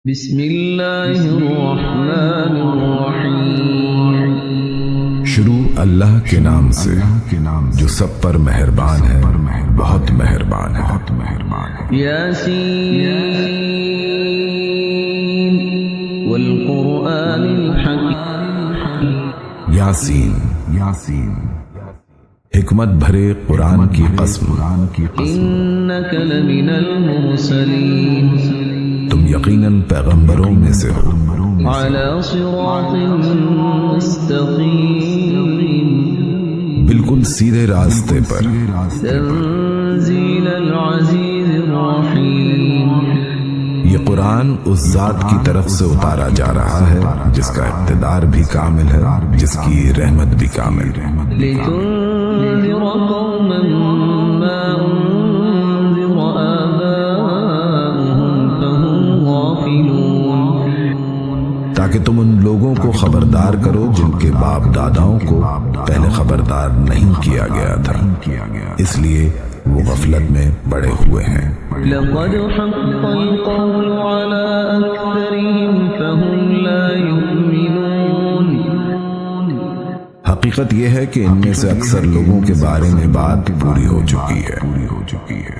بسم اللہ الرحمن الرحیم۔ شروع اللہ کے نام سے جو سب پر مہربان ہے، بہت مہربان ہے۔ یاسین والقرآن الحکیم۔ یاسین حکمت بھرے قرآن کی قسم۔ انک لمن المرسلین، تم یقیناً پیغمبروں میں سے ہو، علی صراط مستقیم، بالکل سیدھے راستے پر۔ تنزیل العزیز الرحیم، یہ قرآن اس ذات کی طرف سے اتارا جا رہا ہے جس کا اقتدار بھی کامل ہے، جس کی رحمت بھی کامل ہے۔ لتنذر قوما ما انذر آباؤهم فهم غافلون، تاکہ تم ان لوگوں کو خبردار کرو جن کے باپ داداؤں کو پہلے خبردار نہیں کیا گیا تھا، اس لیے وہ غفلت میں پڑے ہوئے ہیں۔ لقد حق القول على أكثرهم فهم لا يؤمنون، حقیقت یہ ہے کہ ان میں سے اکثر لوگوں کے بارے میں بات پوری ہو چکی ہے،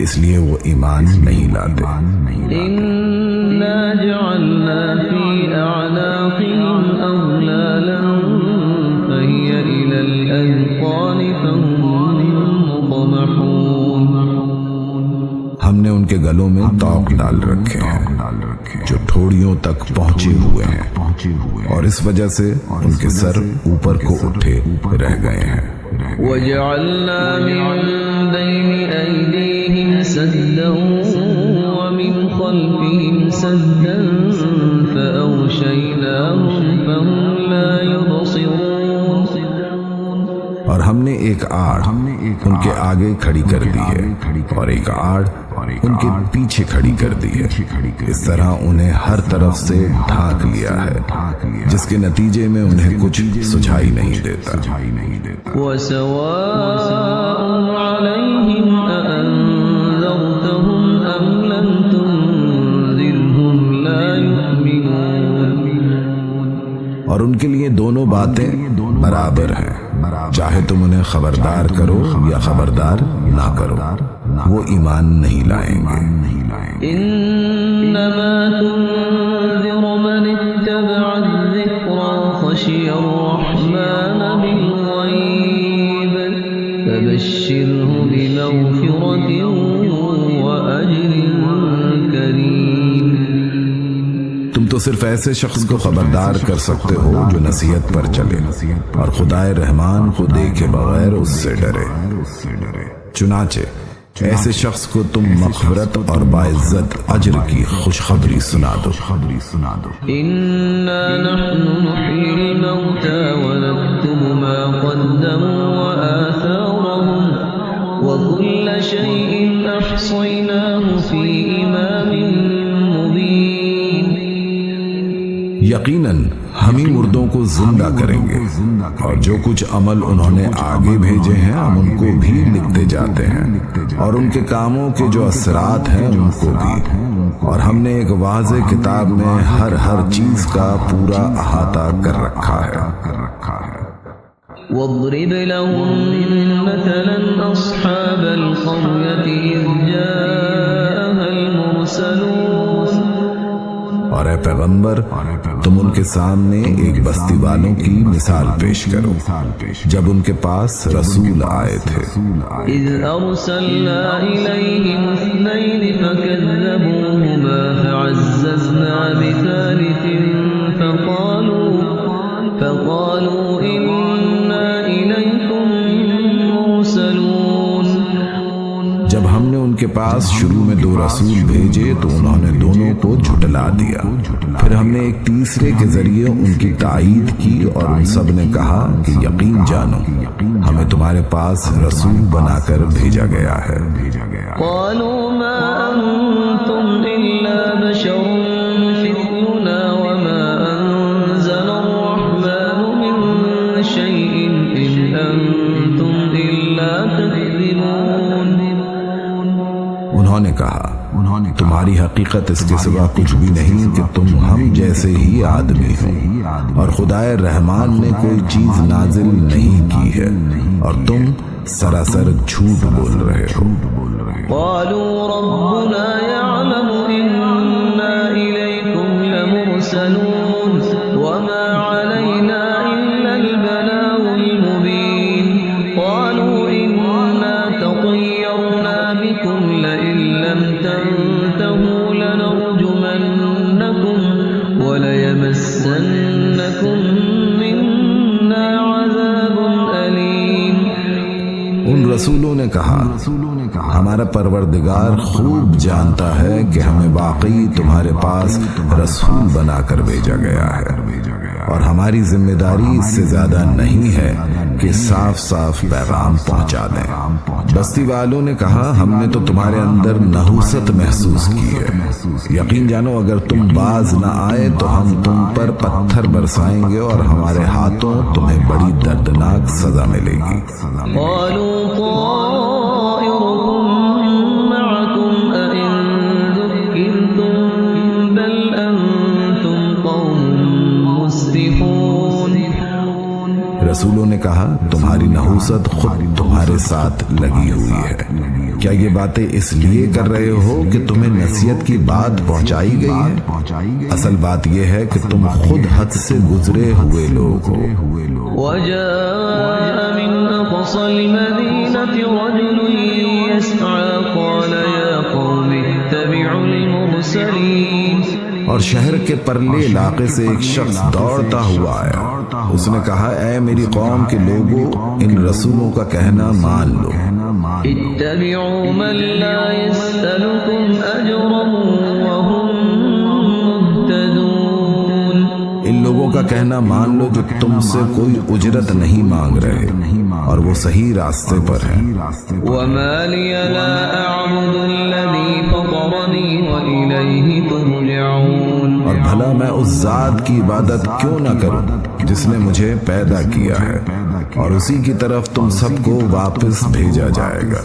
اس لیے وہ ایمان نہیں لاتے۔ إنا جعلنا في أعناقهم أغلالا فهي إلى الأذقان فهم مقمحون، ہم نے ان کے گلوں میں طوق ڈال رکھے ہیں جو ٹھوڑیوں تک پہنچے ہوئے ہیں، اور اس وجہ سے ان کے سر اوپر کو اٹھے رہ گئے ہیں۔ وجعلنا من بين أيديهم سدا ومن خلفهم سدا فأغشيناهم فهم لا يبصرون، اور ہم نے ایک آڑ ان کے آگے کھڑی کر دی ہے اور ایک آڑ ان کے پیچھے کھڑی کر دی ہے، اس طرح انہیں ہر طرف سے ڈھانک لیا ہے جس کے نتیجے میں انہیں کچھ سجھائی نہیں دیتا۔ وسواء عليهم أأنذرتهم أم لم تنذرهم لا يؤمنون، اور ان کے لیے دونوں باتیں برابر ہیں، چاہے تم انہیں خبردار کرو یا خبردار نہ کرو، وہ ایمان نہیں لائیں گے۔ إنما تنذر من اتبع الذكر وخشي الرحمن بالغيب فبشره بمغفرة وأجر كريم۔ تم تو صرف ایسے شخص کو خبردار کر سکتے ہو جو نصیحت پر چلے اور خدائے رحمان کو دیکھے بغیر اس سے ڈرے، چنانچہ ایسے شخص کو تم مغفرت اور باعزت اجر کی خوشخبری سنا دو۔ إنا نحن نحيي الموتى ونكتب ما قدموا وآثارهم وكل شيء أحصيناه في إمام مبين۔ یقیناً ہم ہی مردوں کو زندہ کریں گے، اور جو کچھ عمل انہوں نے آگے بھیجے ہیں ہم ان کو بھی لکھتے جاتے ہیں، اور ان کے کاموں کے جو اثرات ہیں ان کو بھی، اور ہم نے ایک واضح کتاب میں ہر چیز کا پورا احاطہ کر رکھا ہے۔ واضرب لهم مثلا أصحاب القرية إذ جاءها المرسلون، اور اے پیغمبر تم ان کے سامنے ایک بستی والوں کی مثال پیش کرو جب ان کے پاس رسول آئے تھے۔ إذ أرسلنا إليهم اثنين فكذبوهما فعززنا بثالث فقالوا إنا إليكم مرسلون۔ جب ہم نے ان کے پاس شروع میں 2 رسول بھیجے تو انہوں نے دونوں کو جھٹلا دیا، پھر ہم نے ایک تیسرے کے ذریعے ان کی تائید کی اور ان سب نے کہا کہ یقین جانو ہمیں تمہارے پاس رسول بنا کر بھیجا گیا ہے۔ قالوا ما أنتم إلا بشر مثلنا وما أنزل الرحمن من شيء إن أنتم إلا تكذبون، انہوں نے کہا تمہاری حقیقت اس کے سوا کچھ بھی نہیں کہ تم جیسے ہی آدمی ہوں، اور خدائے رحمان نے کوئی چیز نازل نہیں کی ہے اور تم سراسر جھوٹ بول رہے ہو۔ قالوا ربنا يعلم إنا إليكم لمرسلون وما علينا إلا البلاغ المبين قالوا إنا تطيرنا بكم لئن لم تنتهوا لنرجمنكم وليمسنكم منا عذاب أليم۔ ان رسولوں نے کہا ہمارا پروردگار خوب جانتا ہے کہ ہمیں واقعی تمہارے پاس رسول بنا کر بھیجا گیا ہے، اور ہماری ذمہ داری اس سے زیادہ نہیں ہے کہ صاف صاف پیغام پہنچا دیں۔ بستی والوں نے کہا ہم نے تو تمہارے اندر نحوست محسوس کی ہے، یقین جانو اگر تم باز نہ آئے تو ہم تم پر پتھر برسائیں گے اور ہمارے ہاتھوں تمہیں بڑی دردناک سزا ملے گی۔ قالوا طائركم معكم أئن ذكرتم بل أنتم قوم مسرفون۔ رسولوں نے کہا تمہاری نحوست خود تمہارے ساتھ لگی ہوئی ہے، کیا یہ باتیں اس لیے کر رہے ہو کہ تمہیں نصیحت کی بات پہنچائی گئی ہے؟ اصل بات یہ ہے کہ تم خود حد سے گزرے ہوئے لوگ ہو۔ وجاء من أقصى المدينة رجل يسعى قال يا قوم اتبعوا المرسلين۔ اور شہر کے پرلے علاقے سے ایک شخص دوڑتا ہوا آیا، اس نے کہا اے میری قوم کے لوگوں ان رسولوں کا کہنا مان لو۔ اتبعوا من لا يسألكم أجرا وهم مهتدون۔ ان لوگوں کا کہنا مان لو جو تم سے کوئی اجرت نہیں مانگ رہے اور وہ صحیح راستے پر ہیں۔ وما لي لا أعبد الذي فطرني وإليه ترجعون۔ اور بھلا میں اس ذات کی عبادت کیوں نہ کروں جس نے مجھے پیدا کیا ہے اور اسی کی طرف تم سب کو واپس بھیجا جائے گا۔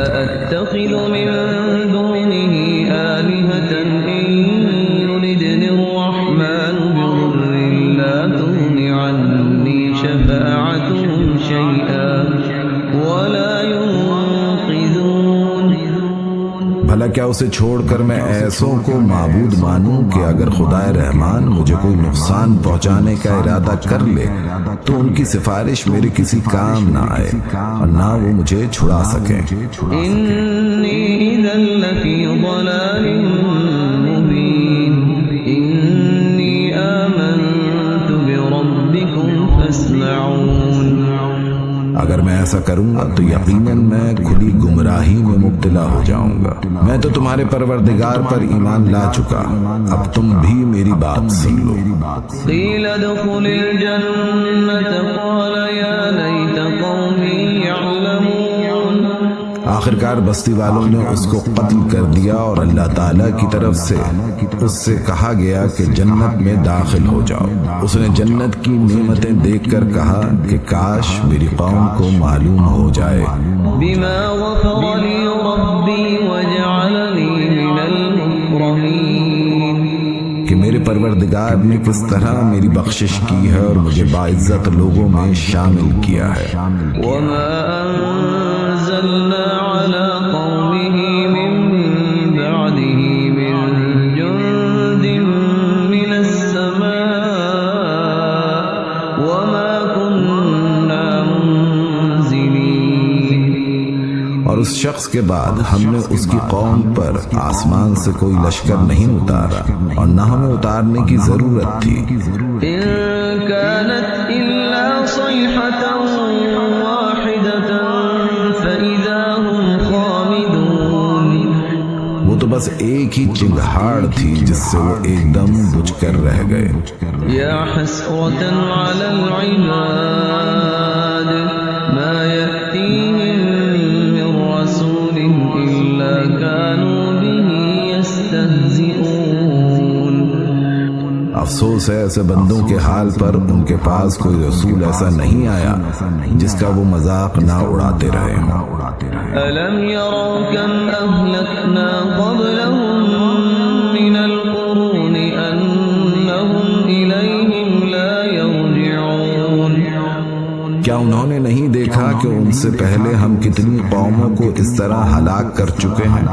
أأتخذ من دونه آلهة إن يردني الرحمن بضر لا تغن عني شفاعتهم شيئا ولا ينقذون۔ بھلا کیا اسے چھوڑ کر میں ایسوں کو معبود مانوں کہ اگر خدائے رحمان مجھے کوئی نقصان پہنچانے کا ارادہ کر لے تو ان کی سفارش میرے کسی کام نہ آئے اور نہ وہ مجھے چھڑا سکیں۔ إني إذا لفي ضلال مبين إني آمنت بربكم فاسمعون۔ اگر میں ایسا کروں گا تو یقیناً میں کھلی گمراہی میں مبتلا ہو جاؤں گا۔ میں تو تمہارے پروردگار پر ایمان لا چکا، اب تم بھی میری بات سن لو۔ قيل ادخل الجنة قال يا ليت قومي يعلمون۔ آخرکار بستی والوں نے اس کو قتل کر دیا اور اللہ تعالیٰ کی طرف سے اس سے کہا گیا کہ جنت میں داخل ہو جاؤ۔ اس نے جنت کی نعمتیں دیکھ کر کہا کہ کاش میری قوم کو معلوم ہو جائے بما غفر لي ربي وجعلني من المكرمين۔ کہ میرے پروردگار نے کس طرح میری بخشش کی ہے اور مجھے باعزت لوگوں میں شامل کیا ہے۔ وما أنزلنا على قومه من بعده من جند من السماء وما كنا منزلين۔ اور اس شخص کے بعد ہم نے اس کی قوم پر آسمان سے کوئی لشکر نہیں اتارا اور نہ ہمیں اتارنے کی ضرورت تھی۔ إن كانت إلا صيحة واحدة فإذا هم خامدون۔ وہ تو بس ایک ہی چنگھاڑ تھی جس سے وہ ایک دم بجھ کر رہ گئے۔ يا حسرة على العباد ما يأتيهم من رسول إلا كانوا به يستهزئون۔ افسوس ہے ایسے بندوں کے حال پر، ان کے پاس کوئی رسول ایسا نہیں آیا جس کا وہ مذاق نہ اڑاتے رہے ہوں۔ ألم يروا كم أهلكنا قبلهم من القرون أنهم کیا انہوں نے نہیں دیکھا کہ ان سے پہلے ہم کتنی قوموں کو اس طرح ہلاک کر چکے ہیں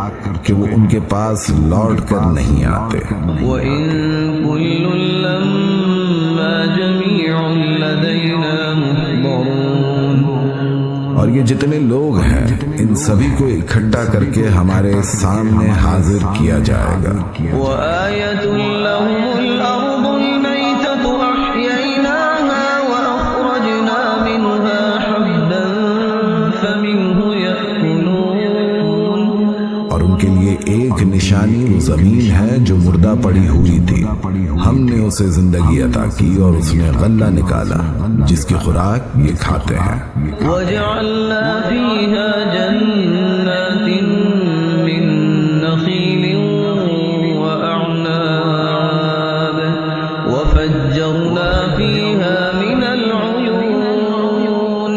کہ وہ ان کے پاس لوٹ کر نہیں آتے؟ وَإِن كُلٌّ لَّمَّا جَمِيعٌ لَّدَيْنَا مُحْضَرُونَ، اور یہ جتنے لوگ ہیں ان سبھی کو اکٹھا کر کے ہمارے سامنے حاضر کیا جائے گا۔ وَآيَةٌ لَّهُمُ الْأَرْضُ الْمَيْتَةُ أَحْيَيْنَاهَا وَأَخْرَجْنَا مِنْهَا حَبًّا فَمِنْهُ يَأْكُلُونَ، اور ان کے لیے ایک نشانی وہ زمین ہے جو مردہ پڑی ہوئی تھی، ہم نے اسے زندگی عطا کی اور اس میں غلہ نکالا جس کی خوراک یہ کھاتے ہیں۔ وَجَعَلْنَا فِيهَا جَنَّاتٍ مِّن نَّخِيلٍ وَأَعْنَابٍ وَفَجَّرْنَا فِيهَا مِنَ الْعُيُونِ،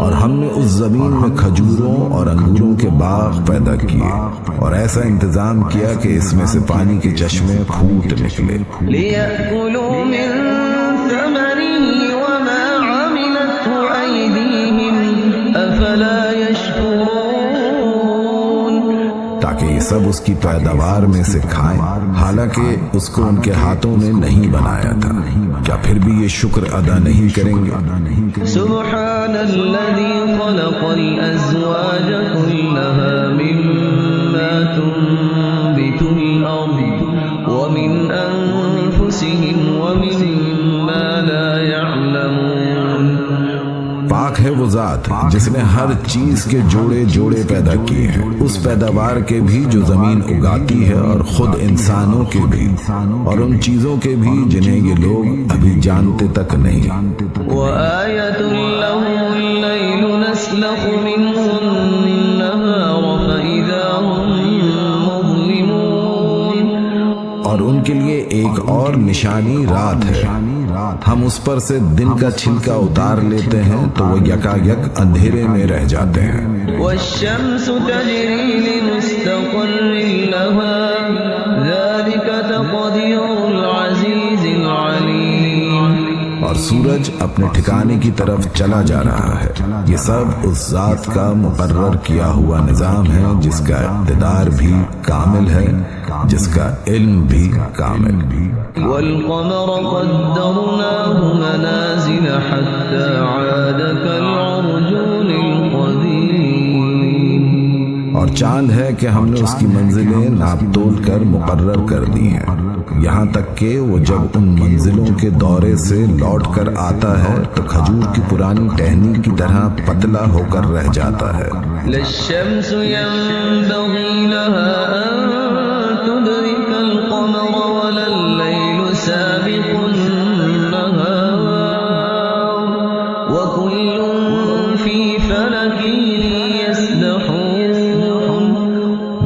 اور ہم نے اس زمین میں کھجوروں اور انگوروں کے باغ پیدا کیے اور ایسا انتظام کیا کہ اس میں سے پانی کے چشمے پھوٹ نکلے۔ لِيَأْكُلُوا مِن ثَمَرِهِ وَمَا عَمِلَتْهُ أَيْدِيهِمْ أَفَلَا يَشْكُرُونَ، تاکہ یہ سب اس کی پیداوار میں سے کھائیں، حالانکہ اس کو ان کے ہاتھوں نے نہیں بنایا تھا، کیا پھر بھی یہ شکر ادا نہیں کریں گے؟ سبحان الذي خلق الأزواج كلها مما تنبت الأرض ومن أنفسهم ومما لا يعلمون، پاک ہے وہ ذات جس نے ہر چیز کے جوڑے جوڑے پیدا کیے ہیں، اس پیداوار کے بھی جو زمین اگاتی ہے اور خود انسانوں کے بھی اور ان چیزوں کے بھی جنہیں یہ لوگ ابھی جانتے تک نہیں۔ وآية لهم الليل نسلخ منه النهار فإذا هم مظلمون، اور ان کے لیے ایک اور نشانی رات ہے، ہم اس پر سے دن کا چھلکا اتار لیتے ہیں تو وہ یکا یک اندھیرے میں رہ جاتے ہیں۔ والشمس تجري لمستقر لها ذلك تقدير العزيز العليم، اور سورج اپنے ٹھکانے کی طرف چلا جا رہا ہے، یہ سب اس ذات کا مقرر کیا ہوا نظام ہے جس کا اقتدار بھی کامل ہے، جس کا علم بھی کامل۔ والقمر قدرناه منازل حتى عاد كالعرجون القديم، اور چاند ہے کہ ہم نے اس کی منزلیں ناپ تول کر مقرر کر دی ہیں، یہاں تک کہ وہ جب ان منزلوں کے دورے سے لوٹ کر آتا ہے تو کھجور کی پرانی ٹہنی کی طرح پتلا ہو کر رہ جاتا ہے۔ لا الشمس ينبغي لها أن تدرك القمر ولا الليل سابق النهار وكل في فلك يسبحون،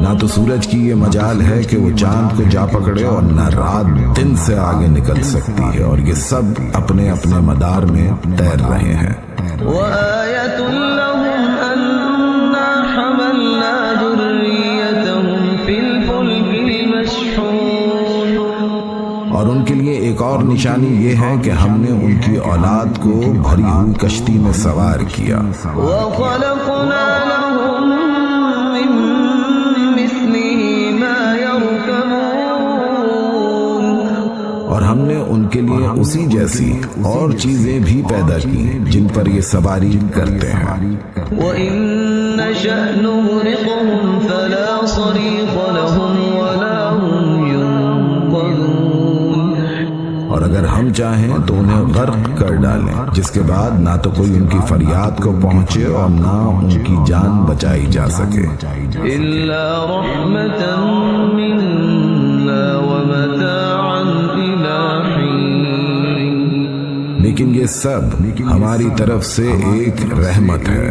نہ تو سورج کی یہ مجال ہے کہ وہ چاند کو جا پکڑے اور نہ رات دن سے آگے نکل سکتی ہے، اور یہ سب اپنے اپنے مدار میں تیر رہے ہیں۔ وآية لهم أنا حملنا ذريتهم في الفلك المشحون، اور ان کے لیے ایک اور نشانی یہ ہے کہ ہم نے ان کی اولاد کو بھری ہوئی کشتی میں سوار کیا، وخلقنا لهم من مثله ما يركبون، اور ہم نے ان کے لیے اسی جیسی اور چیزیں بھی پیدا کی جن پر یہ سواری کرتے ہیں۔ وإن نشأ نغرقهم فلا صريخ لهم ولا هم ينقذون، اور اگر ہم چاہیں تو انہیں غرق کر ڈالیں، جس کے بعد نہ تو کوئی ان کی فریاد کو پہنچے اور نہ ان کی جان بچائی جا سکے۔ إلا رحمة منا ومتاعا إلى حين، لیکن یہ سب ہماری طرف سے ایک رحمت ہے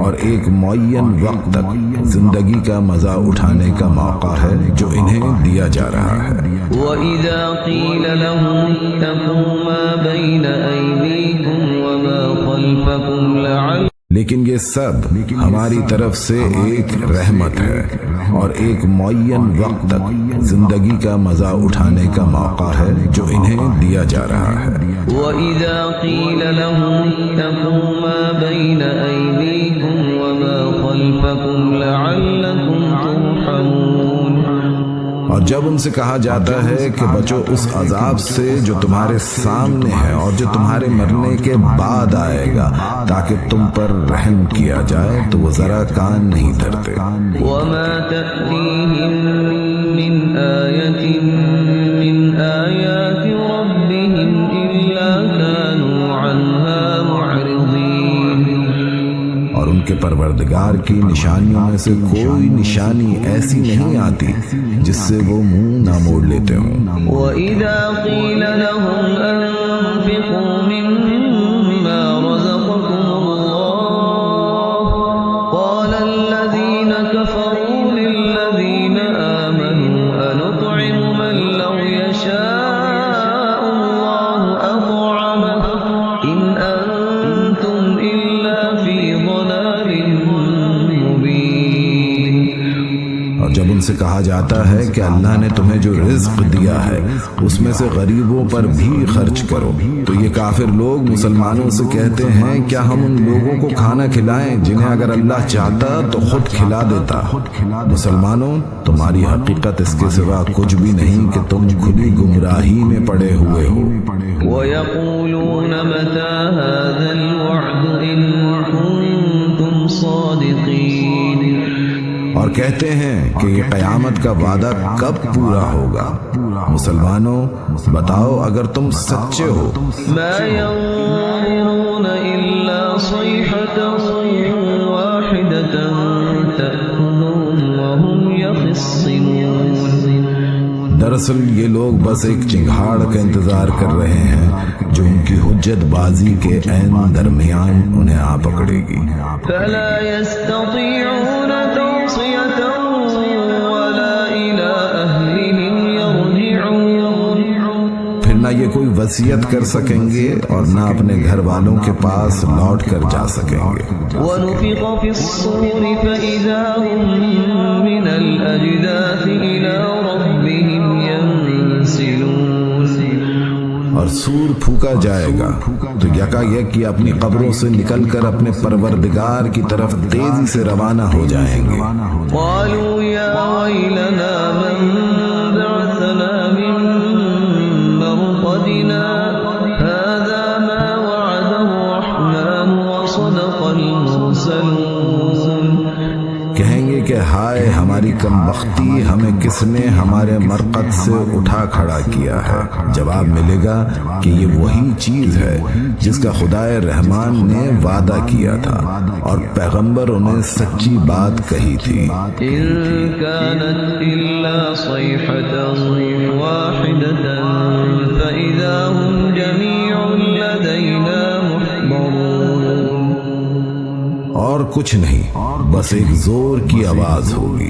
اور ایک معین وقت تک زندگی کا مزہ اٹھانے کا موقع ہے جو انہیں دیا جا رہا ہے۔ وَإِذَا قِيلَ لَهُمُ اتَّقُوا مَا بَيْنَ أَيْدِيكُمْ وَمَا خَلْفَكُمْ لَعَلَّكُمْ لیکن یہ سب ہماری طرف سے ایک رحمت ہے اور ایک معین وقت تک زندگی کا مزہ اٹھانے کا موقع ہے جو انہیں دیا جا رہا ہے۔ وَإِذَا قِيلَ لَهُمْ اتَّقُوا مَا بَيْنَ أَيْدِيكُمْ وَمَا خَلْفَكُمْ لَعَلَّكُمْ تُرْحَمُونَ، اور جب ان سے کہا جاتا ہے کہ بچو اس عذاب سے جو تمہارے سامنے ہے اور جو تمہارے مرنے کے بعد آئے گا تاکہ تم پر رحم کیا جائے، تو وہ ذرا کان نہیں دھرتے۔ وَمَا تَأْتِيهِم مِّنْ آيَةٍ مِّنْ آيَاتِ رَبِّهِمْ إِلَّا كَانُوا عَنْهَا مُعْرِضِينَ، اور ان کے پروردگار کی نشانیوں میں سے کوئی نشانی ایسی نہیں آتی جس سے وہ منہ نہ موڑ لیتے ہوں۔ وَإِذَا قِيلَ لَهُمْ أَنفِقُوا مِمَّا رَزَقَكُمُ اللَّهُ قَالَ الَّذِينَ كَفَرُوا لِلَّذِينَ آمَنُوا أَنُطْعِمُ مَن لَّوْ يَشَاءُ اللَّهُ أَطْعَمَهُ إِنْ أَنتُمْ إِلَّا فِي ضَلَالٍ مُّبِينٍ۔ اور جب ان سے کہا جاتا ہے کہ اللہ نے تمہیں جو رزق دیا ہے اس میں سے غریبوں پر بھی خرچ کرو، تو یہ کافر لوگ مسلمانوں سے کہتے ہیں کیا ہم ان لوگوں کو کھانا کھلائیں جنہیں اگر اللہ چاہتا تو خود کھلا دیتا۔ مسلمانوں، تمہاری حقیقت اس کے سوا کچھ بھی نہیں کہ تم کھلی گمراہی میں پڑے ہوئے ہو۔ وَيَقُولُونَ مَتَى هَذَا الْوَعْدُ إِن كُنتُمْ صَادِقِينَ، اور کہتے ہیں کہ یہ قیامت کا وعدہ کب پورا ہوگا؟ مسلمانوں، بتاؤ اگر تم سچے ہو۔ مَا يَنظُرُونَ إِلَّا صَيْحَةً وَاحِدَةً تَأْخُذُهُمْ وَهُمْ يَخِصِّمُونَ، دراصل یہ لوگ بس ایک چنگھاڑ کا انتظار کر رہے ہیں جو ان کی حجت بازی کے عین درمیان انہیں آ پکڑے گی۔ فَلَا يَسْتَطِيعُونَ تَوْصِيَةً وَلَا إِلَىٰ أَهْلِهِمْ يَرْجِعُونَ، پھر نہ یہ کوئی وصیت کر سکیں گے اور نہ اپنے گھر والوں کے پاس لوٹ کر جا سکیں گے۔ وَنُفِخَ فِي الصُّورِ فَإِذَا هُم مِّنَ الْأَجْدَاثِ إِلَىٰ رَبِّهِمْ يَنسِلُونَ، اور سور پھونکا جائے گا تو یکا یک یہ اپنی قبروں سے نکل کر اپنے پروردگار کی طرف تیزی سے روانہ ہو جائیں گے۔ قَالُوا يَا وَيْلَنَا مَن بَعَثَنَا مِن مَّرْقَدِنَا هَٰذَا مَا وَعَدَ الرَّحْمَٰنُ وَصَدَقَ الْمُرْسَلُونَ، کہیں گے کہ ہائے ہماری کم بختی، ہمیں کس نے ہمارے مرقد سے اٹھا کھڑا کیا ہے۔ جواب ملے گا کہ یہ وہی چیز ہے جس کا خدائے رحمان نے وعدہ کیا تھا اور پیغمبر انہیں سچی بات کہی تھی۔ إِن كَانَتْ إِلَّا صَيْحَةً وَاحِدَةً فَإِذَا هُمْ جَمِيعٌ لَّدَيْنَا مُحْضَرُونَ، اور کچھ نہیں، بس ایک زور کی آواز ہوگی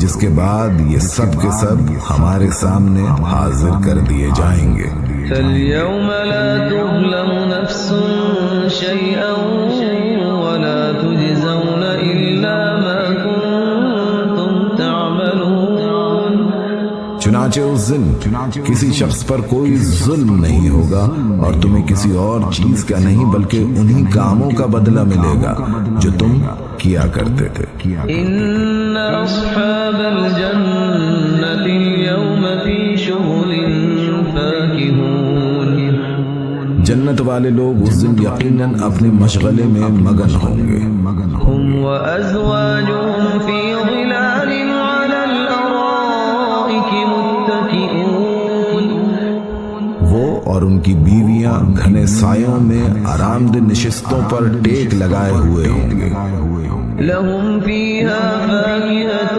جس کے بعد یہ سب کے سب ہمارے سامنے حاضر کر دیے جائیں گے۔ فَالْيَوْمَ لَا تُظْلَمُ نَفْسٌ شَيْئًا وَلَا تُجْزَوْنَ إِلَّا مَا كُنتُمْ تَعْمَلُونَ، چنانچہ اس دن کسی شخص پر کوئی ظلم نہیں ہوگا اور تمہیں کسی اور چیز کا نہیں بلکہ انہی کاموں کا بدلہ ملے گا جو تم کیا کرتے تھے۔ إِنَّ أَصْحَابَ الْجَنَّةِ الْيَوْمَ فِي شُغُلٍ فَاكِهُونَ، جنت والے لوگ اس دن یقیناً اپنے مشغلے میں مگن ہوں گے۔ هُمْ وَأَزْوَاجُهُمْ فِي ظِلَالٍ عَلَى الْأَرَائِكِ مُتَّكِئُونَ، وہ اور ان کی بیویاں گھنے سایوں میں آرام دہ نشستوں پر ٹیک لگائے ہوئے ہوں گے۔ لَهُمْ فِيهَا فَاكِهَةٌ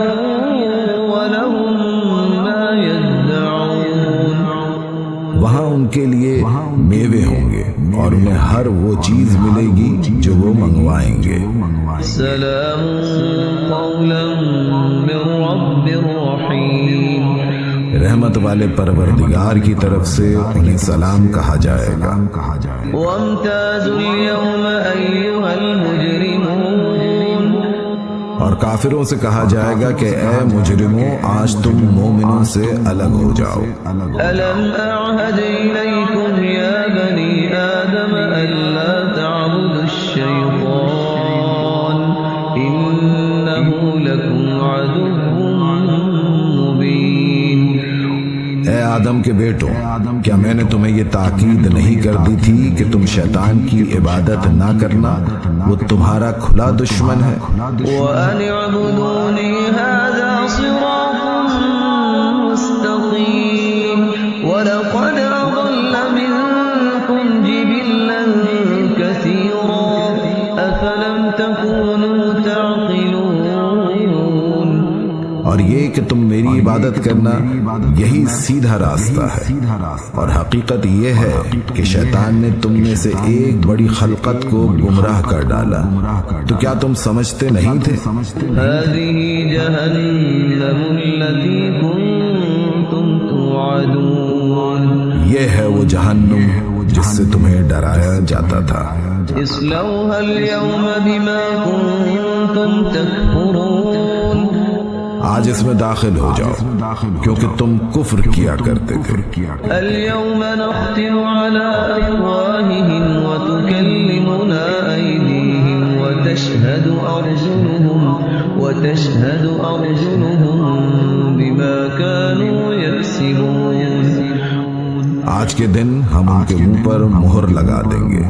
وَلَهُم مَّا يَدَّعُونَ، وہاں ان کے لیے میوے ہوں گے اور انہیں ہر وہ چیز ملے گی جو وہ منگوائیں گے۔ سَلَامٌ قَوْلًا مِّن رَّبٍّ رَّحِيمٍ، رحمت والے پروردگار کی طرف سے انہیں سلام کہا جائے گا۔ وَامْتَازُوا الْيَوْمَ أَيُّهَا الْمُجْرِمُونَ کافروں سے کہا جائے گا کہ اے مجرموں آج تم مومنوں سے الگ ہو جاؤ۔ ألم أعهد إليكم يا بني آدم ألا تعبدوا الشيطان إنه لكم عدو مبين۔ اے آدم کے بیٹوں، کیا میں نے تمہیں یہ تاکید نہیں کر دی تھی کہ تم شیطان کی عبادت نہ کرنا، وہ تمہارا کھلا دشمن ہے۔ وأن اعبدوني هذا صراط مستقيم ولقد أضل منكم جبلا كثيرا أفلم تكونوا تعقلون۔ اور یہ کہ تم میری عبادت کرنا یہی سیدھا راستہ ہے، اور حقیقت یہ ہے کہ شیطان نے تم میں سے ایک بڑی خلقت کو گمراہ کر ڈالا، تو کیا تم سمجھتے نہیں تھے؟ هذه جهنم التي كنتم توعدون۔ یہ ہے وہ جہنم جس سے تمہیں ڈرایا جاتا تھا۔ اصلوها اليوم بما كنتم تكفرون۔ آج اس میں داخل ہو جاؤ کیونکہ تم کفر کیا کرتے تھے۔ اليوم نختم على أفواههم وتكلمنا أيديهم وتشهد أرجلهم بما كانوا يكسبون۔ آج کے دن ہم ان کے منہ پر مہر لگا دیں گے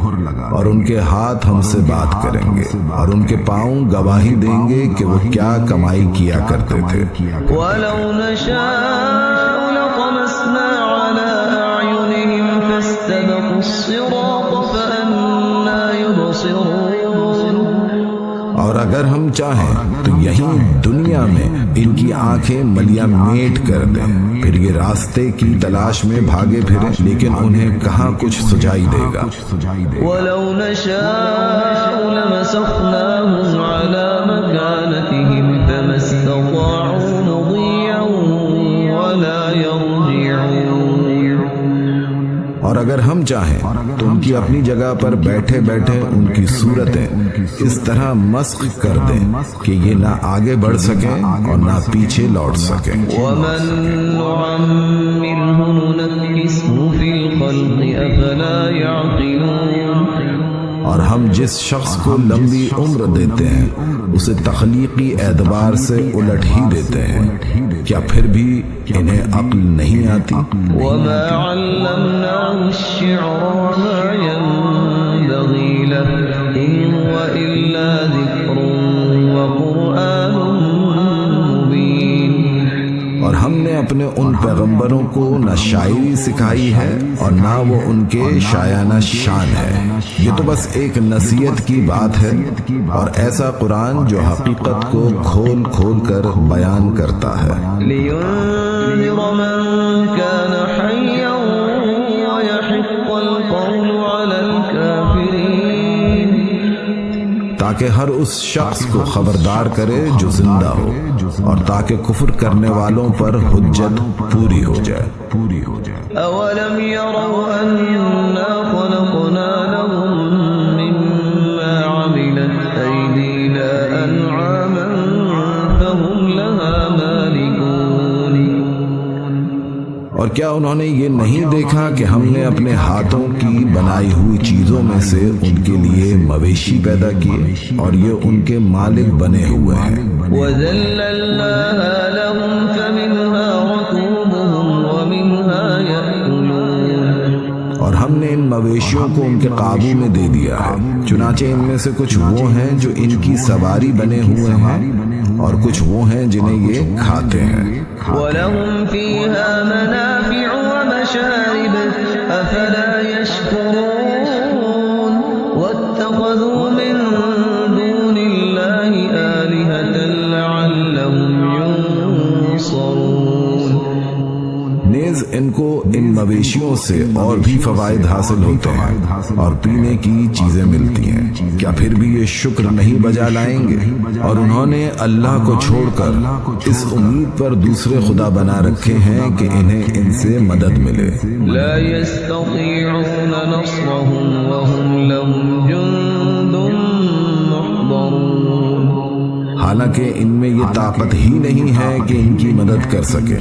اور ان کے ہاتھ ہم سے بات کریں گے اور ان کے پاؤں گواہی دیں گے کہ وہ کیا کمائی کیا کرتے تھے۔ وَلَوْ نَشَاءُ لَطَمَسْنَا عَلَىٰ أَعْيُنِهِمْ فَاسْتَبَقُوا الصِّرَاطَ فَأَنَّىٰ يُبْصِرُونَ۔ اور اگر ہم چاہیں تو یہیں دنیا میں ان کی آنکھیں ملیاں میٹ کر دیں، پھر یہ راستے کی تلاش میں بھاگے پھریں، لیکن انہیں کہاں کچھ سجائی دے گا۔ وَلَوْ نَشَاءُ لَمَسَخْنَاهُمْ عَلَىٰ مَكَانَتِهِمْ فَمَا اسْتَطَاعُوا مُضِيًّا وَلَا يَرْجِعُونَ۔ اور اگر ہم چاہیں تو ان کی اپنی جگہ پر بیٹھے بیٹھے ان کی صورتیں اس طرح مسخ کر دیں کہ یہ نہ آگے بڑھ سکیں اور نہ پیچھے لوٹ سکیں۔ وَمَن نُّعَمِّرْهُ نُنَكِّسْهُ فِي الْخَلْقِ أَفَلَا يَعْقِلُونَ۔ اور ہم جس شخص کو لمبی عمر دیتے ہیں اسے تخلیقی اعتبار سے الٹ ہی دیتے ہیں، کیا پھر بھی انہیں عقل نہیں آتی؟ وَمَا عَلَّمْنَاهُ الشِّعْرَ وَمَا يَنبَغِي لَهُ إِنْ هُوَ إِلَّا ذِكْرٌ وَقُرْآنٌ مُّبِينٌ۔ اور ہم نے اپنے ان پیغمبروں کو نہ شاعری سکھائی ہے اور نہ وہ ان کے شایانہ شان ہے، یہ تو بس ایک نصیحت کی بات ہے، اور ایسا قرآن جو حقیقت کو کھول کھول کر بیان کرتا ہے۔ لِيُنذِرَ مَن كَانَ حَيًّا وَيَحِقَّ الْقَوْلُ عَلَى الْكَافِرِينَ۔ تاکہ ہر اس شخص کو خبردار کرے جو زندہ ہو، اور تاکہ کفر کرنے والوں پر حجت پوری ہو جائے۔ أَوَلَمْ يَرَوْا أَنَّا خَلَقْنَا لَهُم مِّمَّا عَمِلَتْ أَيْدِينَا أَنْعَامًا فَهُمْ لَهَا مَالِكُونَ۔ اور کیا انہوں نے یہ نہیں دیکھا کہ ہم نے اپنے ہاتھوں کی بنائی ہوئی چیزوں میں سے ان کے لیے مویشی پیدا کیے اور یہ ان کے مالک بنے ہوئے ہیں۔ وَذَلَّلْنَاهَا لَهُمْ فَمِنْهَا رَكُوبُهُمْ وَمِنْهَا يَأْكُلُونَ۔ اور ہم نے ان مویشیوں کو ان کے قابو میں دے دیا ہے، چنانچہ ان میں سے کچھ وہ ہیں جو ان کی سواری بنے ہوئے ہیں اور کچھ وہ ہیں جنہیں یہ کھاتے ہیں۔ وَلَهُمْ فِيهَا مَنَافِعُ وَمَشَارِبُ أَفَلَا يَشْكُرُونَ۔ وَاتَّخَذُوا مِن دُونِ اللَّهِ آلِهَةً لَعَلَّهُمْ يُنصَرُونَ۔ نیز ان کو ان مویشیوں سے اور بھی فوائد حاصل ہوتے ہیں اور پینے کی چیزیں ملتی ہیں، کیا پھر بھی یہ شکر نہیں بجا لائیں گے؟ اور انہوں نے اللہ کو چھوڑ کر اس امید پر دوسرے خدا بنا رکھے ہیں کہ انہیں ان سے مدد ملے۔ لا يستطيعون نصرهم وهم لهم جند محضرون۔ حالانکہ ان میں یہ طاقت ہی نہیں ہے کہ ان کی مدد کر سکے،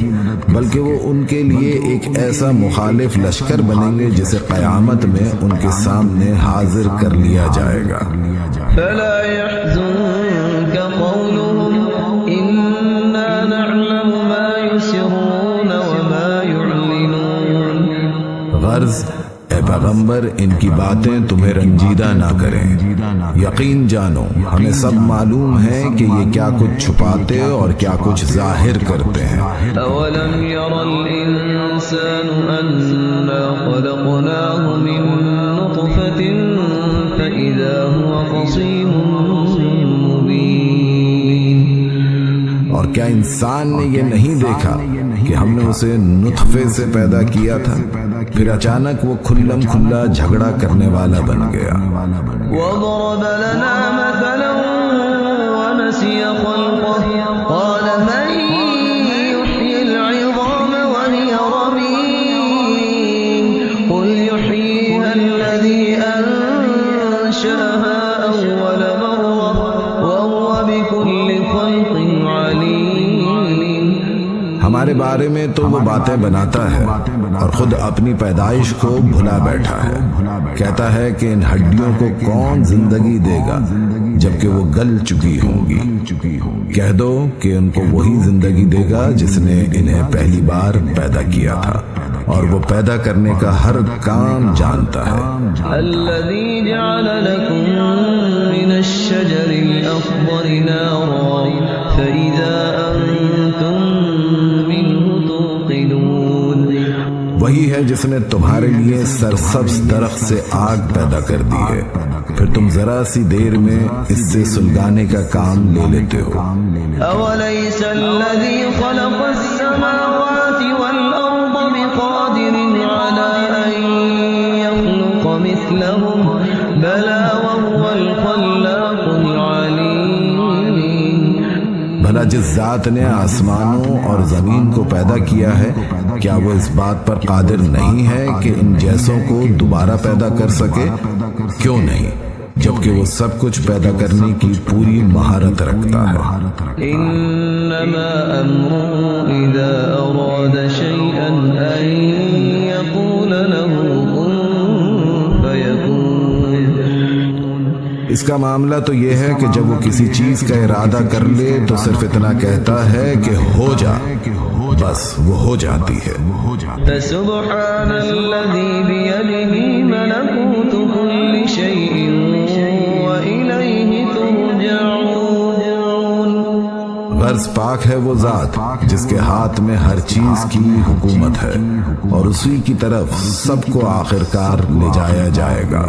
بلکہ وہ ان کے لیے ایک ایسا مخالف لشکر بنیں گے جسے قیامت میں ان کے سامنے حاضر کر لیا جائے گا۔ فلا يحزنك قولهم إنا نعلم ما يسرون وما يعلنون۔ غرض اے پیغمبر ان کی باتیں تمہیں رنجیدہ نہ کریں، یقین جانو ہمیں سب معلوم ہے کہ یہ کیا کچھ چھپاتے اور کیا کچھ ظاہر کرتے ہیں۔ أولم ير الإنسان أنا خلقناه من نطفة فإذا هو خصيم مبين۔ اور کیا انسان نے یہ نہیں دیکھا کہ ہم نے اسے نطفے سے پیدا کیا تھا، پھر اچانک وہ کھلم کھلا جھگڑا کرنے والا بن گیا۔ وضرب لنا مثلا ونسي خلقه قال من يحيي العظام وهي رميم قل يحييها الذي أنشأها أول مرة وهو بكل خلق عليم۔ ہمارے بارے میں تو وہ باتیں بناتا ہے اور خود اپنی پیدائش کو بھلا بیٹھا ہے، کہتا ہے کہ ان ہڈیوں کو کون زندگی دے گا جبکہ وہ گل چکی ہوں گی۔ کہہ دو کہ ان کو وہی زندگی دے گا جس نے انہیں پہلی بار پیدا کیا تھا، اور وہ پیدا کرنے کا ہر کام جانتا ہے۔ الذي جعل لكم من الشجر الأخضر نارا فإذا أنتم منه توقدون۔ وہی ہے جس نے تمہارے لیے سرسبز درخت سے آگ پیدا کر دی ہے، پھر تم ذرا سی دیر میں اس سے سلگانے کا کام لے لیتے ہو۔ أوليس الذي خلق السماوات والأرض بقادر على أن يخلق مثلهم بلى وهو الخلاق العليم۔ بھلا جس ذات نے آسمانوں اور زمین کو پیدا کیا ہے، کیا وہ اس بات پر قادر نہیں ہے کہ ان جیسوں کو دوبارہ پیدا کر سکے؟ کیوں نہیں، جبکہ وہ سب کچھ پیدا کرنے کی پوری مہارت رکھتا ہے۔ انما امره اذا اراد شيئا ان يقول له كن فيكون۔ اس کا معاملہ تو یہ ہے کہ جب وہ کسی چیز کا ارادہ کر لے تو صرف اتنا کہتا ہے کہ ہو جا، بس وہ ہو جاتی ہے۔ فسبحان الذي بيده ملكوت كل شيء وإليه ترجعون۔ غرض پاک ہے وہ ذات جس کے ہاتھ میں ہر چیز کی حکومت ہے، اور اسی کی طرف سب کو آخرکار لے جایا جائے گا۔